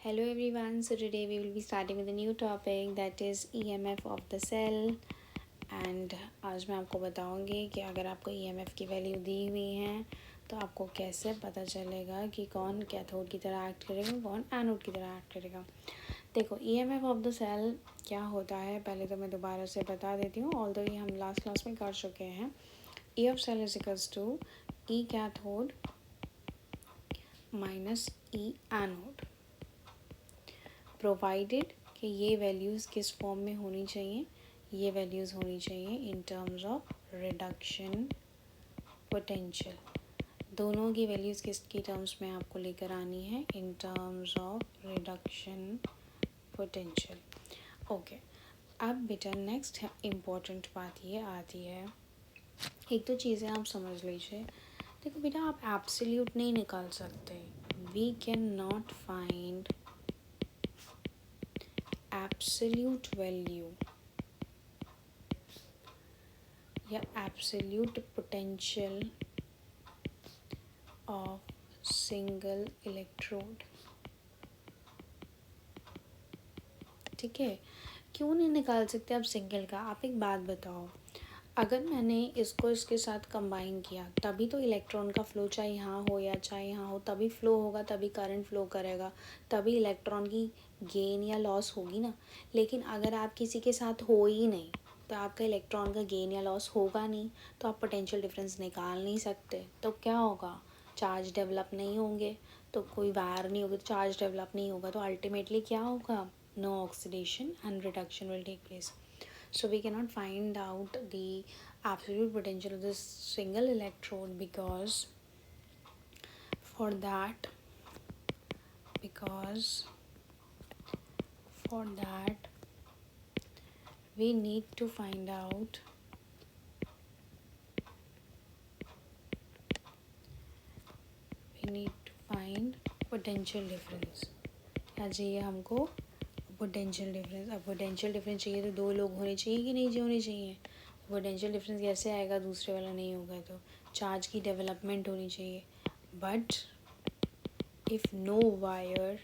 Hello everyone, so today we will be starting with a new topic that is EMF of the cell and आज मैं आपको बताऊंगी कि अगर आपको EMF की वैल्यू दी हुई है तो आपको कैसे पता चलेगा कि कौन कैथोड की तरह एक्ट करेगा कौन एनोड की तरह एक्ट करेगा। देखो EMF ऑफ द सेल क्या होता है पहले तो मैं दोबारा से बता देती हूँ, ऑल्दो ये हम लास्ट क्लास में कर चुके हैं। E of cell is equals to E cathode minus E anode, provided कि ये वैल्यूज़ किस फॉर्म में होनी चाहिए, ये वैल्यूज़ होनी चाहिए in terms of reduction potential. दोनों की वैल्यूज़ किसकी टर्म्स में आपको लेकर आनी है, in terms of reduction potential. Okay, अब बेटा नेक्स्ट इम्पॉर्टेंट बात ये आती है, एक तो चीज़ें आप समझ लीजिए। देखो बेटा, आप एब्सोल्यूट नहीं निकाल सकते, we can not find absolute value या absolute potential of single electrode। ठीक है, क्यों नहीं निकाल सकते आप सिंगल का? आप एक बात बताओ, अगर मैंने इसको इसके साथ कंबाइन किया तभी तो इलेक्ट्रॉन का फ्लो चाहे यहाँ हो या चाहे यहाँ हो तभी फ्लो होगा, तभी करंट फ्लो करेगा, तभी इलेक्ट्रॉन की गेन या लॉस होगी ना। लेकिन अगर आप किसी के साथ हो ही नहीं तो आपका इलेक्ट्रॉन का गेन या लॉस होगा नहीं, तो आप पोटेंशियल डिफरेंस निकाल नहीं सकते। तो क्या होगा, चार्ज डेवलप नहीं होंगे, तो कोई वायर नहीं होगी तो चार्ज डेवलप नहीं होगा, तो अल्टीमेटली क्या होगा, no oxidation and reduction will take place. So we cannot find out the absolute potential of this single electrode because for that we need to find out potential difference। क्या चाहिए हमको, potential difference. अब potential difference चाहिए तो दो लोग होने चाहिए कि नहीं होने चाहिए। पोटेंशियल डिफरेंस कैसे आएगा, दूसरे वाला नहीं होगा तो चार्ज की डेवलपमेंट होनी चाहिए। But if no wire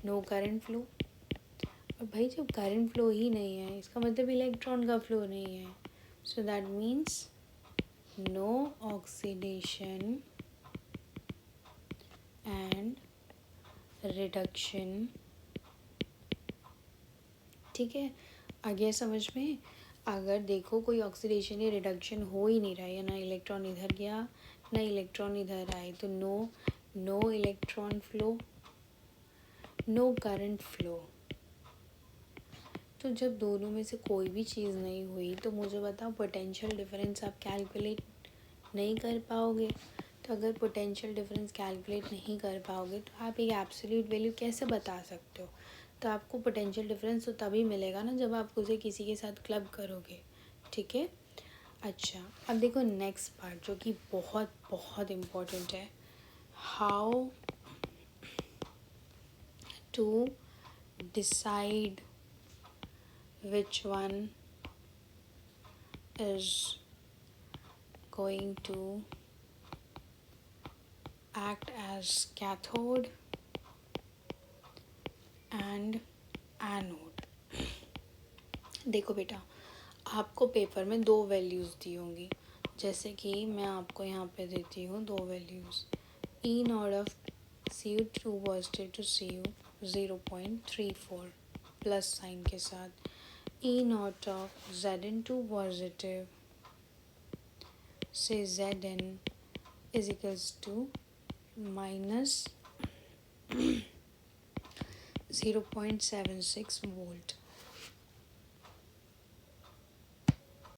no current flow, और भाई जब करंट फ्लो ही नहीं है इसका मतलब इलेक्ट्रॉन का फ्लो नहीं है, so that means no oxidation and reduction. ठीक है, आ गया समझ में? अगर देखो कोई ऑक्सीडेशन या रिडक्शन हो ही नहीं रहा है, ना इलेक्ट्रॉन इधर गया ना इलेक्ट्रॉन इधर आए, तो no electron flow, no current flow. तो जब दोनों में से कोई भी चीज़ नहीं हुई तो मुझे बताओ पोटेंशियल डिफरेंस आप कैलकुलेट नहीं कर पाओगे। तो अगर पोटेंशियल डिफरेंस कैलकुलेट नहीं कर पाओगे तो आप एक एब्सोल्यूट वैल्यू कैसे बता सकते हो? तो आपको पोटेंशियल डिफरेंस तो तभी मिलेगा ना जब आप उसे किसी के साथ क्लब करोगे। ठीक है, अच्छा अब देखो नेक्स्ट पार्ट जो कि बहुत बहुत इम्पोर्टेंट है, how to decide which one is going to act as cathode and anode। देखो बेटा, आपको पेपर में दो वैल्यूज़ दी होंगी, जैसे कि मैं आपको यहाँ पे देती हूँ दो values, E naught of Cu2 positive to Cu 0.34 plus sign के साथ, E naught of Zn2 positive से Zn is equals to minus 0.76 volt.